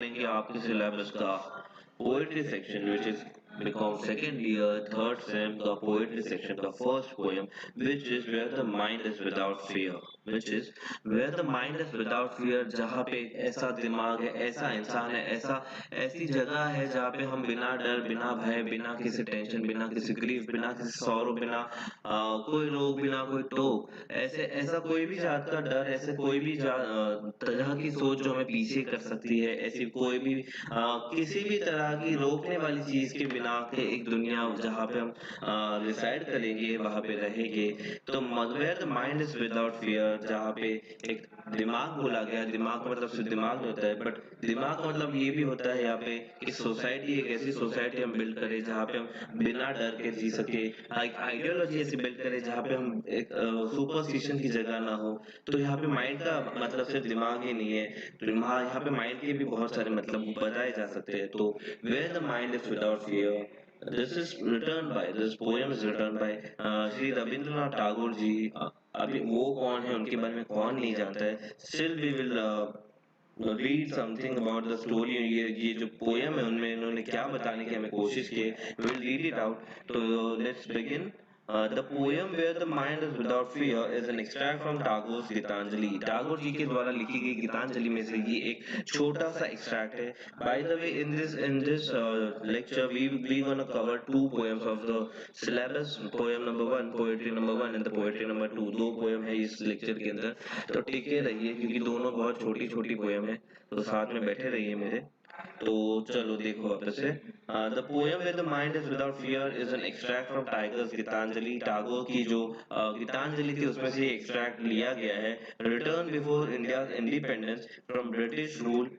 करेंगे आपके सिलेबस का poetry section which is become second year third sem का poetry section का first poem which is where the mind is without fear which is where the mind is without fear जहाँ पे ऐसा दिमाग है ऐसा इंसान है ऐसा ऐसी जगह है जहाँ पे हम बिना डर बिना भय बिना किसी टेंशन बिना किसी ग्रीफ बिना किसी सौरों बिना कोई रोग बिना कोई टोक ऐसे ऐसा कोई भी जात का डर ऐसे कोई भी तरह की सोच जो हमें पीछे कर सकती है ऐसी कोई भी किसी भी तरह की रोकने वाली चीज के बिना के एक दुनिया जहाँ पे हम रिसाइड करेंगे वहां पे रहेंगे तो where the mind is without fear जहाँ पे एक दिमाग बोला गया दिमाग का मतलब सिर्फ दिमाग नहीं होता है बट दिमाग का मतलब ये भी होता है यहाँ पे कि सोसाइटी एक ऐसी सोसाइटी हम बिल्ड करें जहाँ पे हम बिना डर के जी सके एक आइडियोलॉजी ऐसी बिल्ड करें जहाँ पे हम एक सुपरस्टिशन की जगह ना हो तो यहाँ पे माइंड का मतलब सिर्फ दिमाग ही नहीं है तो यहाँ पे माइंड के भी बहुत सारे मतलब बताए जा सकते हैं तो where the mind is without fear this poem is written by Shri Rabindranath Tagore ji अभी वो कौन है उनके बारे में कौन नहीं जानता है still we will read something about the story ये जो पोयम है उनमें इन्होंने क्या बताने की हमें कोशिश की है we'll read it out तो let's begin. The poem Where the Mind is Without Fear is an extract from Tagore's Gitanjali. Tagore ji के द्वारा लिखी गई गीतांजलि में से ये एक छोटा सा एक्सट्रैक्ट है. By the way, in this lecture, we gonna cover two poems of the syllabus. Poem number one, poetry number one, and the poetry number two. दो पोएम है इस लेक्चर के अंदर तो टिके रहिए क्योंकि दोनों बहुत छोटी छोटी पोएम है तो साथ में बैठे रहिए मेरे. तो चलो देखो वापस से the poem with the mind is without fear is an extract from Tagore's Gitanjali. Tagore की जो गीतांजलि थी उसमें से एक्सट्रैक्ट लिया गया है. Return before India independence from British rule.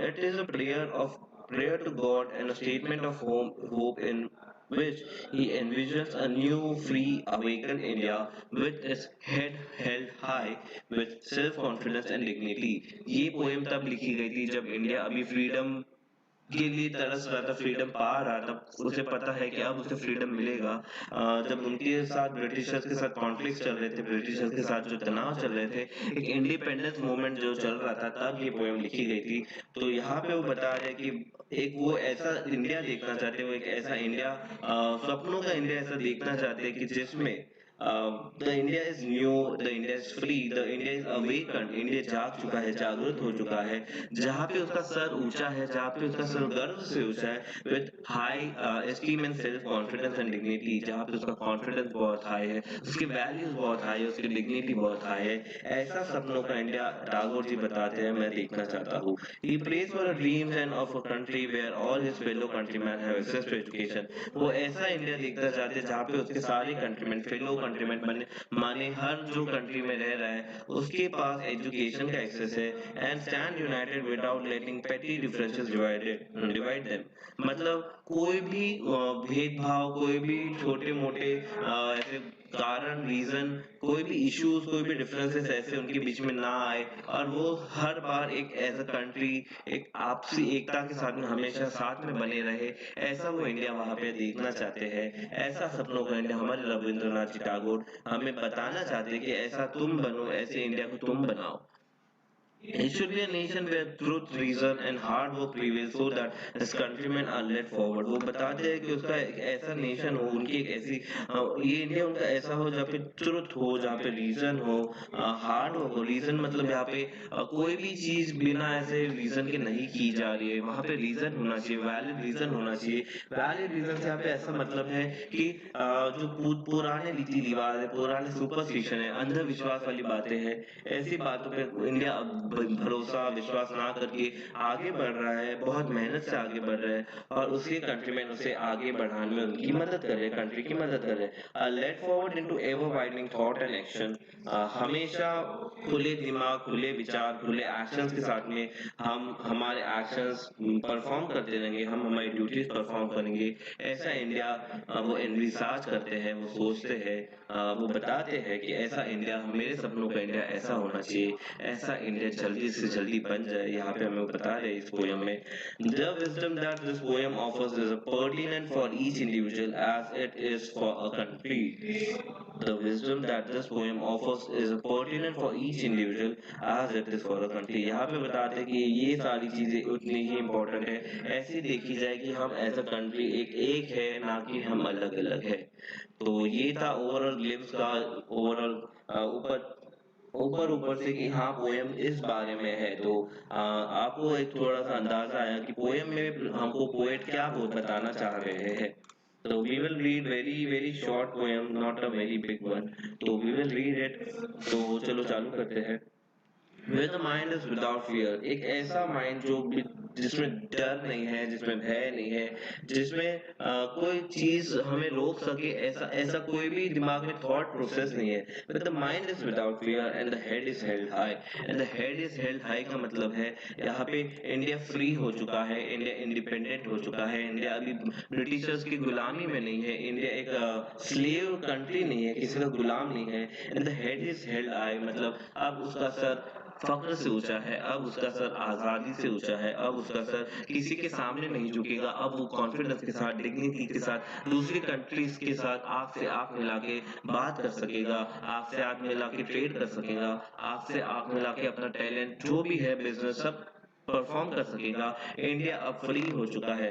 It is a prayer to God and a statement of hope in which he envisions a new, free, awakened India with its head held high with self-confidence and dignity. ये poem तब लिखी गई थी जब India अभी freedom के लिए तरस रहा था फ्रीडम पा रहा था उसे पता है कि अब उसे फ्रीडम मिलेगा. जब उनके साथ ब्रिटिशर्स के साथ कॉन्फ्लिक्ट चल रहे थे ब्रिटिशर्स के साथ जो तनाव चल रहे थे एक इंडिपेंडेंस मूवमेंट जो चल रहा था तब ये पोएम लिखी गई थी. तो यहाँ पे वो बता रहे कि एक वो ऐसा इंडिया देखना चाहते वो एक ऐसा इंडिया सपनों का इंडिया ऐसा देखना चाहते हैं कि जिसमें the India is new, the India is free, the India is awakened, India जाग चुका है जागृत हो चुका है जहाँ पे उसका सर ऊंचा है जहाँ पे उसका सर गर्व से ऊंचा है with high esteem and self confidence and dignity जहाँ पे उसका कॉन्फिडेंस बहुत हाई है उसकी वैल्यूज बहुत हाई है उसकी डिग्निटी बहुत हाई है. ऐसा सपनों का इंडिया टैगोर जी बताते हैं मैं देखना चाहता हूँ. He prays for a dreams and of a country where all his fellow countrymen have access to education. वो ऐसा इंडिया देखना चाहते हैं जहाँ पे उसके सारे कंट्रीमैन फेलो कंट्रीमैन बने माने हर जो कंट्री में रह रहा है उसके पास एजुकेशन का एक्सेस है एंड स्टैंड यूनाइटेड विदाउट लेटिंग पेटी डिफरेंसेस डिवाइड देम. मतलब कोई भी भेदभाव कोई भी छोटे मोटे ऐसे कारण रीजन कोई भी इश्यूज कोई भी डिफरेंसेस ऐसे उनके बीच में ना आए और वो हर बार एक एज अ कंट्री एक आपसी एकता के साथ में हमेशा साथ में बने रहे ऐसा वो इंडिया वहां पे देखना चाहते हैं. ऐसा सपनों का इंडिया हमारे रविंद्रनाथ जी टैगोर हमें बताना चाहते हैं कि ऐसा तुम बनो ऐसे इंडिया को तुम बनाओ. It should be a nation where truth, reason and hard work prevail so that his countrymen are led forward. वो बताते हैं कि उसका एक ऐसा नेशन हो उनकी एक ऐसी ये इंडिया उनका ऐसा हो जहाँ पे ट्रुथ हो जहाँ पे रीजन हो हार्ड वर्क हो. रीजन मतलब यहाँ पे कोई भी चीज बिना ऐसे रीजन के नहीं की जा रही है वहाँ पे रीजन होना चाहिए वैलिड रीजन होना चाहिए. वैलिड रीजन से यहाँ पे ऐसा मतलब है कि जो पुराने रीति रिवाज है पुराने सुपरस्टिशन है अंधविश्वास वाली बातें हैं ऐसी बातों पे इंडिया भरोसा विश्वास ना करके आगे बढ़ रहा है बहुत मेहनत से आगे बढ़ रहा है और उसके कंट्रीमैन उसे आगे बढ़ाने में उनकी मदद कर रहे हैं कंट्री की मदद कर रहे हैं. Let forward into ever widening thought and action. हमेशा खुले दिमाग खुले विचार खुले एक्शंस के साथ में हम हमारे एक्शंस परफॉर्म करते रहेंगे हम हमारी ड्यूटीज परफॉर्म करेंगे. ऐसा इंडिया वो एनविसाज करते हैं वो सोचते हैं वो बताते हैं कि ऐसा इंडिया मेरे सपनों का इंडिया ऐसा होना चाहिए ऐसा इंडिया जल्दी से जल्दी बन जाए, यहाँ पे हमें बता रहे हैं इस पोयम में, the wisdom that this poem offers is pertinent for each individual as it is for a country. The wisdom that this poem offers is pertinent for each individual as it is for a country. यहाँ पे बताते हैं कि ये सारी चीजें उतनी ही important है, ऐसी देखी जाए कि हम एज अ कंट्री एक है, ना कि हम अलग अलग है. तो ये था ओवरऑल ग्लिम्स का, ओवरऑल ऊपर ऊपर ऊपर से कि हाँ पोयम इस बारे में है. तो आपको एक थोड़ा सा अंदाजा आया कि पोयम में हमको पोएट क्या बताना चाह रहे हैं. So we will read very short poem, not a very big one. So we will read it. तो चलो चालू करते हैं. Where the mind is without fear, एक ऐसा माइंड जो जिसमें डर नहीं है, जिसमें भय नहीं है, जिसमें कोई चीज हमें रोक सके, ऐसा ऐसा कोई भी दिमाग में थॉट प्रोसेस नहीं है. But the mind is without fear and the head is held high. And the head is held high का मतलब है यहाँ पे इंडिया फ्री हो चुका है, इंडिया इंडिपेंडेंट हो चुका है, इंडिया अभी ब्रिटिशर्स की गुलामी में नहीं है, इंडिया एक स्लेव कंट्री नहीं है, किसी का गुलाम नहीं है. And the head is held high मतलब अब उसका सर फख्र से ऊंचा है, अब उसका सर आजादी से ऊंचा है, अब उसका सर किसी के सामने नहीं झुकेगा, अब वो कॉन्फिडेंस के साथ, डिग्निटी के साथ दूसरी कंट्रीज के साथ आंख से आंख मिला के बात कर सकेगा, आंख से आंख मिला के ट्रेड कर सकेगा, आंख से आंख मिला के अपना टैलेंट जो भी है बिजनेस सब परफॉर्म कर सकेगा. इंडिया अब फ्री हो चुका है,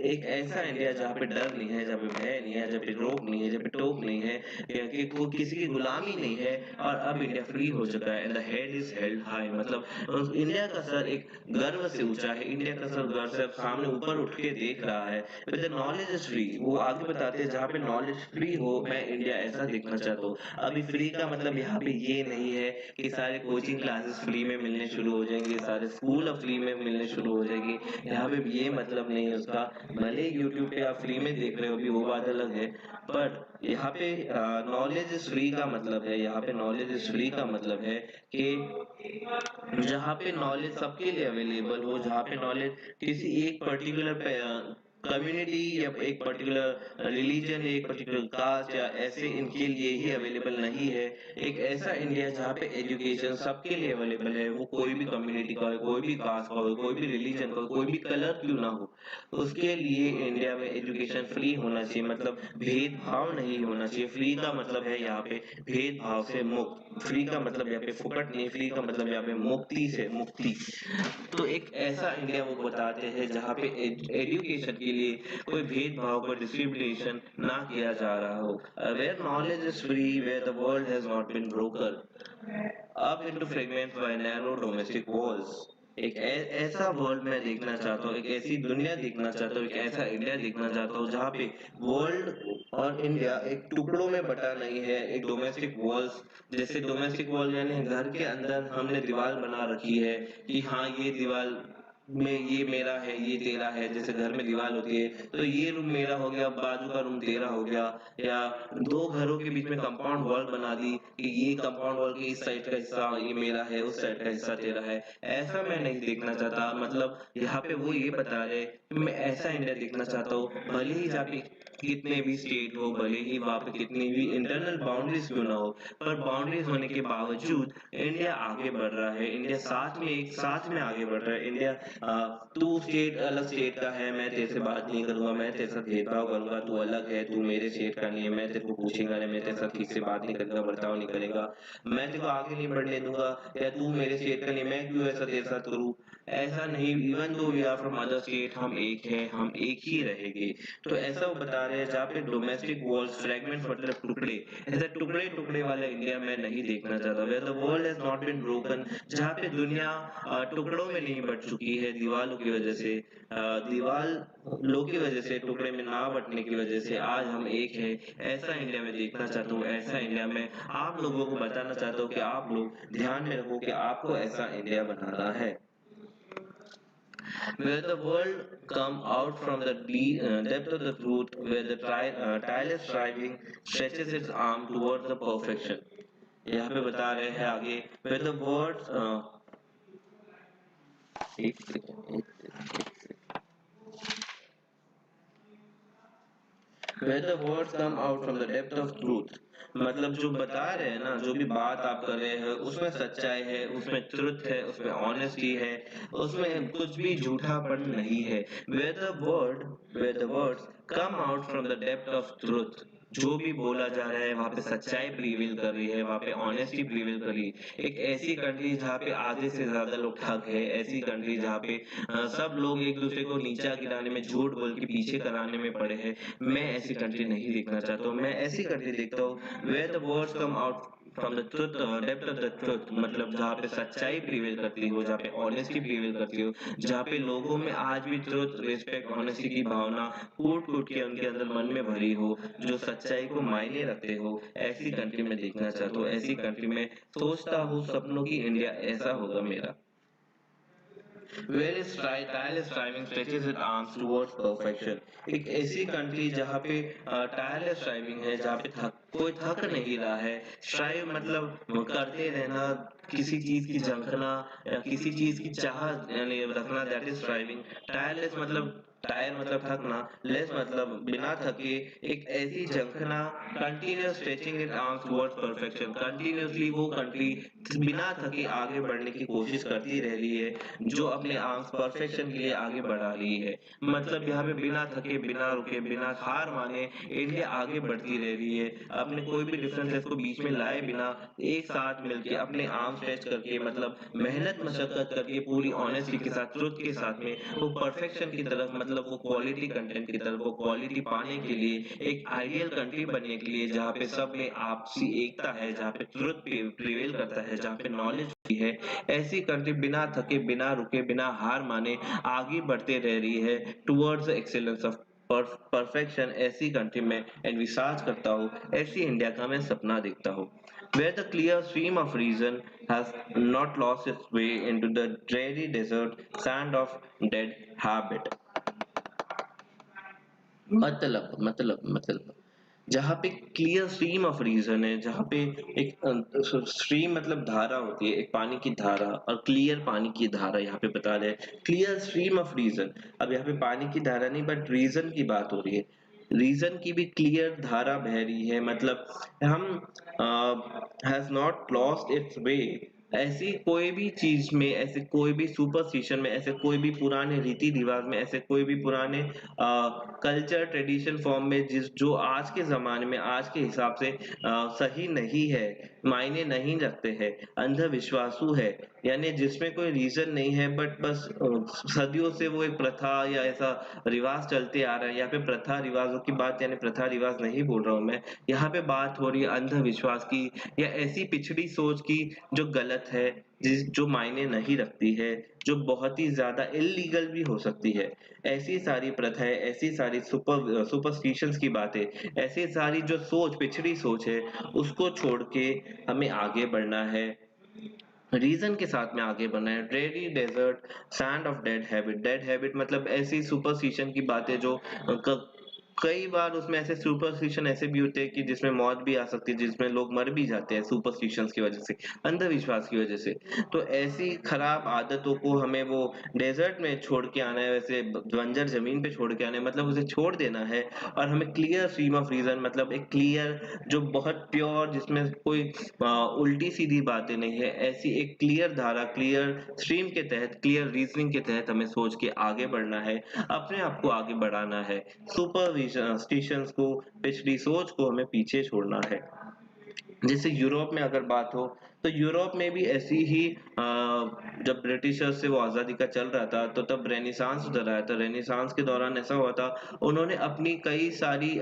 एक ऐसा इंडिया जहाँ पे डर नहीं है, जहाँ पे भय नहीं है, जहाँ पे रोक नहीं है, जहाँ पे टोक नहीं है, कि किसी की गुलामी नहीं है, और अब इंडिया फ्री हो चुका है. And the head is held high मतलब इंडिया का सर एक गर्व से ऊंचा है, इंडिया का सर गर्व से सामने ऊपर उठ के देख रहा है. With the knowledge is free, वो आगे बताते हैं जहाँ पे नॉलेज फ्री हो, मैं इंडिया ऐसा देखना चाहता हूँ. अभी फ्री का मतलब यहाँ पे ये नहीं है कि सारे कोचिंग क्लासेस फ्री में मिलने शुरू हो जाएंगे, सारे स्कूल अब फ्री में मिलने शुरू हो जाएगी, यहाँ पे ये मतलब नहीं है उसका. भले यूट्यूब पे आप फ्री में देख रहे हो भी वो बात अलग है, पर यहाँ पे नॉलेज इज फ्री का मतलब है, यहाँ पे नॉलेज इज फ्री का मतलब है कि जहाँ पे नॉलेज सबके लिए अवेलेबल हो, जहाँ पे नॉलेज किसी एक पर्टिकुलर कम्युनिटी या एक पर्टिकुलर रिलीजन, एक पर्टिकुलर कास्ट या ऐसे इनके लिए ही अवेलेबल नहीं है. एक ऐसा इंडिया जहाँ पे एजुकेशन सबके लिए अवेलेबल है, वो कोई भी कम्युनिटी का हो, कोई भी कास्ट का हो, कोई भी रिलीजन का हो, कोई भी कलर क्यों ना हो, उसके लिए इंडिया में एजुकेशन फ्री होना चाहिए. मतलब भेदभाव नहीं होना चाहिए. फ्री का मतलब है यहाँ पे भेदभाव से मुक्त, फ्री का मतलब यहाँ पे फुकट नहीं, फ्री का मतलब यहाँ पे मुक्ति से मुक्ति. तो एक ऐसा इंडिया वो बताते हैं जहाँ पे एजुकेशन के लिए कोई भेदभाव, कोई डिस्क्रिमिनेशन ना किया जा रहा हो. Where knowledge is free, where the world has not been broken up into fragments by narrow domestic walls. एक ऐसा वर्ल्ड मैं देखना चाहता हूँ, एक ऐसी दुनिया देखना चाहता हूँ, एक ऐसा इंडिया देखना चाहता हूँ जहाँ पे वर्ल्ड और इंडिया एक टुकड़ों में बटा नहीं है. एक डोमेस्टिक वॉल्स, जैसे डोमेस्टिक वॉल यानी घर के अंदर हमने दीवार बना रखी है कि हाँ ये दीवार में ये मेरा है, ये तेरा है, जैसे घर में दीवार होती है तो ये रूम मेरा हो गया, बाजू का रूम तेरा हो गया, या दो घरों के बीच में कंपाउंड वॉल बना दी कि ये कंपाउंड वॉल के इस साइड का हिस्सा ये मेरा है, उस साइड का हिस्सा तेरा है. ऐसा मैं नहीं देखना चाहता. मतलब यहाँ पे वो ये बता रहे कि मैं ऐसा इंडिया देखना चाहता हूँ, भले ही जहाँ पे कितने भी स्टेट हो, भले ही वहाँ पे कितनी भी इंटरनल बाउंड्रीज क्यों ना हो, पर बाउंड्रीज होने के बावजूद इंडिया आगे बढ़ रहा है, इंडिया साथ में एक साथ में आगे बढ़ रहा है. इंडिया तू स्टेट अलग स्टेट का है, मैं तेरे से बात नहीं करूंगा, मैं तेरे साथ भेदभाव करूंगा, तू अलग है, तू मेरे स्टेट का नहीं है, मैं तेरे को पूछेगा नहीं, मैं तेरे साथ किसी से बात नहीं करेगा, बर्ताव नहीं करेगा, मैं तेरे को आगे नहीं बढ़ने दूंगा, या तू मेरे स्टेट का नहीं, मैं क्यों ऐसा तेरे साथ करूँ. ऐसा नहीं, even though we are from other state, हम एक हैं, हम एक ही रहेंगे. तो ऐसा वो बता रहे हैं जहाँ पे डोमेस्टिक वॉल्स फ्रैगमेंट मतलब टुकड़े, ऐसा टुकड़े टुकड़े वाला इंडिया मैं नहीं देखना चाहता. Where the world has not been broken, जहाँ पे दुनिया टुकड़ों में नहीं बट चुकी है दीवारों की वजह से, दीवारों की वजह से, टुकड़े में ना बटने की वजह से आज हम एक है. ऐसा इंडिया में देखना चाहता हूँ, ऐसा इंडिया में आप लोगों को बताना चाहता हूँ कि आप लोग ध्यान में रखो कि आपको ऐसा इंडिया बनाना है. Where the world come out from the depth of the truth, where the tireless striving stretches its arm towards the perfection. यहाँ पे बता रहे हैं आगे, where the words एक second. Where the words come out from the depth of truth, मतलब जो बता रहे हैं ना, जो भी बात आप कर रहे हैं उसमें सच्चाई है, उसमें ट्रुथ है, उसमें ऑनेस्टी है, उसमें कुछ भी झूठापन नहीं है। Where the words come out from the depth of truth, जो भी बोला जा रहा है वहां पे सच्चाई प्रिवेल कर रही है, वहां पे ऑनेस्टी प्रिवेल कर रही है। एक ऐसी कंट्री जहाँ पे आधे से ज्यादा लोग ठग है, ऐसी कंट्री जहाँ पे सब लोग एक दूसरे को नीचा गिराने में, झूठ बोल के पीछे कराने में पड़े हैं, मैं ऐसी कंट्री नहीं देखना चाहता हूँ। मैं ऐसी कंट्री देखता हूँ where the words come out from the truth, depth of the truth, मतलब जहाँ पे सच्चाई प्रिवेल करती हो, जहाँ पे ऑनेस्टी प्रिवेल करती हो, जहाँ पे लोगों में आज भी ट्रुथ, रिस्पेक्ट, ऑनेस्टी की भावना कूट कूट के उनके अंदर मन में भरी हो, जो सच्चाई को मायने रखते हो, ऐसी कंट्री में देखना चाहता हूँ। ऐसी कंट्री में सोचता हूँ सपनों की इंडिया ऐसा होगा मेरा। Where is tireless striving stretches its arms towards perfection. एक ऐसी कंट्री जहाँ पे टायरलेस स्ट्राइविंग है, जहाँ पे कोई थक नहीं रहा है। स्ट्राइव मतलब करते रहना, किसी चीज की झंकना या किसी चीज की चाह यानी रखना, दैट इज स्ट्राइविंग। टायरलेस मतलब टायर मतलब थकना, लेस मतलब बिना थके एक ऐसी झंकना, continuous stretching it arms towards perfection. Continuously वो कंट्री बिना थके आगे बढ़ने की कोशिश करती रह रही है, जो अपने आर्म्स परफेक्शन के लिए आगे बढ़ा रही है। मतलब यहाँ पे बिना थके, बिना रुके, बिना हार माने इंडिया आगे बढ़ती रह रही है, अपने कोई भी डिफरेंसेस को बीच में लाए बिना एक साथ मिलके अपने आर्म स्ट्रेच करके, मतलब मेहनत मशक्कत करके पूरी ऑनेस्टी के साथ, ट्रुथ के साथ में वो परफेक्शन की तरफ, मतलब वो क्वालिटी कंटेंट की तरफ, वो क्वालिटी पाने के लिए, एक आइडियल कंट्री बनने के लिए जहाँ पे सब में आपसी एकता है, जहाँ पे ट्रुथ प्रिवेल करता है, जहाँ पे नॉलेज है, ऐसी कंट्री बिना थके, बिना रुके, बिना हार माने आगे बढ़ते रह रही है टुवर्ड्स एक्सेलेंस ऑफ परफेक्शन। ऐसी कंट्री में एनविसाज करता हूँ, ऐसी इंडिया का मैं सपना देखता हूँ। Where the clear stream of reason has not lost its way into the dreary desert sand of dead habit. मतलब जहाँ पे क्लियर स्ट्रीम ऑफ रीजन है, जहाँ पे एक स्ट्रीम मतलब धारा होती है, एक पानी की धारा, और क्लियर पानी की धारा यहाँ पे बता रहे हैं, क्लियर स्ट्रीम ऑफ रीजन। अब यहाँ पे पानी की धारा नहीं, बट रीजन की बात हो रही है, रीजन की भी क्लियर धारा बह रही है। मतलब हम हैज नॉट लॉस्ट इट्स वे। ऐसी कोई भी चीज में, ऐसे कोई भी सुपरस्टिशन में, ऐसे कोई भी पुराने रीति रिवाज में, ऐसे कोई भी पुराने कल्चर ट्रेडिशन फॉर्म में, जिस जो आज के ज़माने में आज के हिसाब से सही नहीं है, मायने नहीं रखते हैं, अंधविश्वासु है, यानी जिसमें कोई रीज़न नहीं है, बट बस सदियों से वो एक प्रथा या ऐसा रिवाज चलते आ रहा है। यहाँ पे प्रथा रिवाजों की बात, यानी प्रथा रिवाज नहीं बोल रहा हूँ मैं, यहाँ पे बात हो रही है अंधविश्वास की, या ऐसी पिछड़ी सोच की जो गलत है, जो मायने नहीं रखती है, जो बहुत ही ज़्यादा इल्लीगल भी हो सकती है। ऐसी सारी प्रथाएँ, ऐसी सारी सुपरस्टिशंस की बातें, ऐसी सारी जो सोच, पिछड़ी सोच है, उसको छोड़ के हमें आगे बढ़ना है। रीजन के साथ में आगे बढ़ना है। Dreary desert sand of dead habit मतलब ऐसी सुपरस्टिशन की बातें जो कई बार उसमें ऐसे सुपरस्टिशन ऐसे भी होते हैं कि जिसमें मौत भी आ सकती है, जिसमें लोग मर भी जाते हैं सुपरस्टिशंस की वजह से, अंधविश्वास की वजह से। तो ऐसी खराब आदतों को हमें वो डेजर्ट में छोड़ के आना है, वैसे बंजर जमीन पे छोड़ के आना है, मतलब उसे छोड़ देना है। और हमें क्लियर स्ट्रीम ऑफ रीजन, मतलब एक क्लियर, जो बहुत प्योर, जिसमें कोई उल्टी सीधी बातें नहीं है, ऐसी एक क्लियर धारा, क्लियर स्ट्रीम के तहत, क्लियर रीजनिंग के तहत हमें सोच के आगे बढ़ना है, अपने आप को आगे बढ़ाना है। सुपरस्टिशंस को, पिछली सोच को हमें पीछे छोड़ना है। जैसे यूरोप में अगर बात हो, तो यूरोप में भी ऐसी ही जब ब्रिटिशर्स से वो आज़ादी का चल रहा था, तो तब रेनेसांस उधर आया था। रेनेसांस के दौरान ऐसा हुआ था, उन्होंने अपनी कई सारी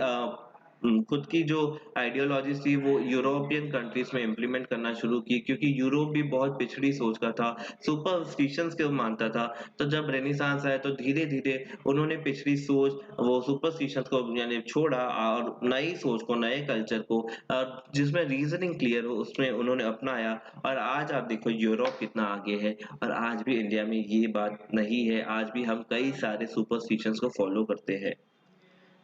खुद की जो आइडियोलॉजीज थी वो यूरोपियन कंट्रीज में इम्प्लीमेंट करना शुरू की, क्योंकि यूरोप भी बहुत पिछड़ी सोच का था, सुपरस्टिशंस को मानता था। तो जब रेनेसांस आया, तो धीरे धीरे उन्होंने पिछड़ी सोच, वो सुपरस्टिशंस को यानी छोड़ा, और नई सोच को, नए कल्चर को, जिसमें रीजनिंग क्लियर हो, उसमें उन्होंने अपनाया। और आज आप देखो यूरोप कितना आगे है, और आज भी इंडिया में ये बात नहीं है, आज भी हम कई सारे सुपरस्टिशंस को फॉलो करते हैं।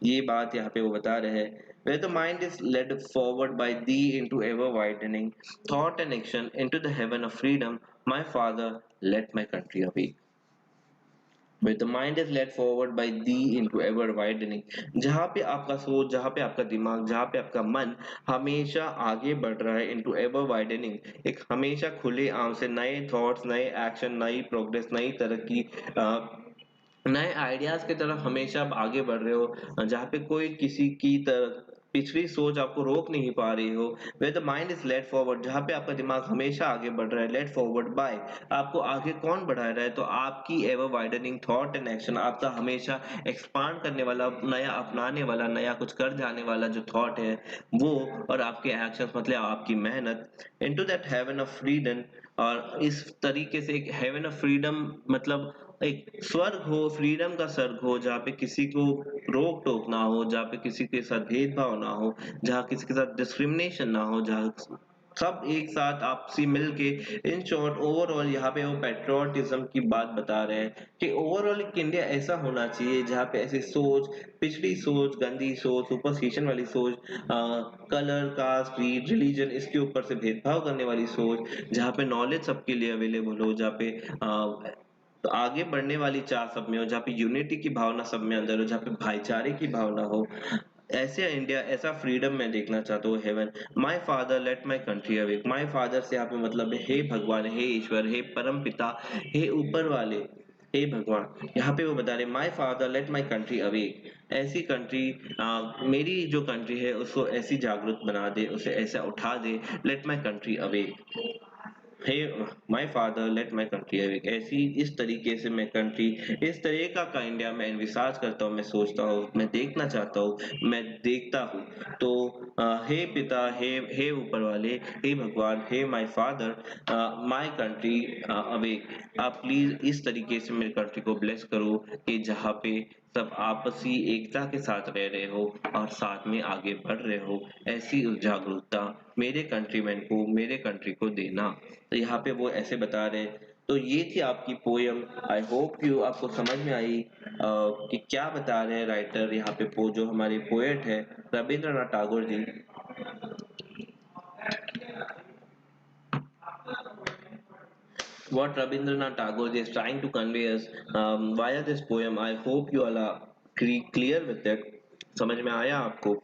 ये बात यहाँ पे वो बता रहे हैं, where the mind is led forward by thee into ever widening thought and action into the heaven of freedom, my father let my country awake. Where the mind is led forward by thee into ever widening, जहाँ पे आपका सोच, जहाँ पे आपका दिमाग, जहाँ पे आपका मन हमेशा आगे बढ़ रहा है into ever widening, एक हमेशा खुले आम से नए थॉट्स, नए एक्शन, नई प्रोग्रेस, नई तरक्की, नए आइडियाज की तरफ हमेशा आप आगे बढ़ रहे हो, जहाँ पे कोई किसी की तरह पिछली सोच आपको रोक नहीं पा रही हो। where the mind is led forward, जहाँ पे आपका दिमाग हमेशा आगे बढ़ रहा है, led forward by, आपको आगे कौन बढ़ा रहा है, तो आपकी ever widening thought and action, आपका हमेशा एक्सपांड करने वाला, नया अपनाने वाला, नया कुछ कर जाने वाला जो थॉट है वो, और आपके एक्शंस मतलब आपकी मेहनत, into that heaven of freedom. और इस तरीके से एक हेवन ऑफ फ्रीडम मतलब एक स्वर्ग हो, फ्रीडम का स्वर्ग हो, जहाँ पे किसी को रोक टोक ना हो, जहाँ पे किसी के साथ भेदभाव ना हो, जहाँ किसी के साथ डिस्क्रिमिनेशन ना हो, जहाँ सब एक साथ आपसी मिलके, इन शॉर्ट ओवरऑल यहाँ पे वो पेट्रियोटिज्म की बात बता रहे हैं कि ओवरऑल एक इंडिया ऐसा होना चाहिए जहाँ पे ऐसी सोच, पिछड़ी सोच, गंदी सोच, सुपरस्टिशन वाली सोच, कलर, कास्ट, क्रीड, रिलीजन, इसके ऊपर से भेदभाव करने वाली सोच, जहाँ पे नॉलेज सबके लिए अवेलेबल हो, जहाँ पे तो आगे बढ़ने वाली चाह सब में हो, जहाँ पे यूनिटी की भावना सब में अंदर हो, जहाँ पे भाईचारे की भावना हो, ऐसे इंडिया, ऐसा फ्रीडम मैं देखना चाहता हूँ। Heaven, my father let my country awake, my father से यहाँ पे मतलब है हे भगवान, हे ईश्वर, हे परम पिता, हे ऊपर वाले, हे भगवान, यहाँ पे वो बता रहे my father let my country awake, ऐसी कंट्री, मेरी जो कंट्री है उसको ऐसी जागृत बना दे, उसे ऐसा उठा दे, लेट माय कंट्री अवेक, हे my father let my country awake, ऐसी इस तरीके से मैं कंट्री, इस तरीका का इंडिया मैं एनविसाज करता हूँ, मैं सोचता हूँ, मैं देखना चाहता हूँ, मैं देखता हूँ। तो हे पिता, हे ऊपर वाले, हे भगवान, हे my father, my country awake, आप प्लीज इस तरीके से मेरी कंट्री को ब्लेस करो कि जहाँ पे सब आपसी एकता के साथ रह रहे हो और साथ में आगे बढ़ रहे हो, ऐसी जागरूकता मेरे कंट्रीमैन को, मेरे कंट्री को देना। तो यहाँ पे वो ऐसे बता रहे हैं। तो ये थी आपकी पोयम। आई होप यू आपको समझ में आई कि क्या बता रहे हैं राइटर यहाँ पे, जो हमारे पोएट है रविंद्रनाथ टैगोर जी। What Rabindranath Tagore is trying to convey us via this poem, I hope you all are clear with it। समझ में आया आपको?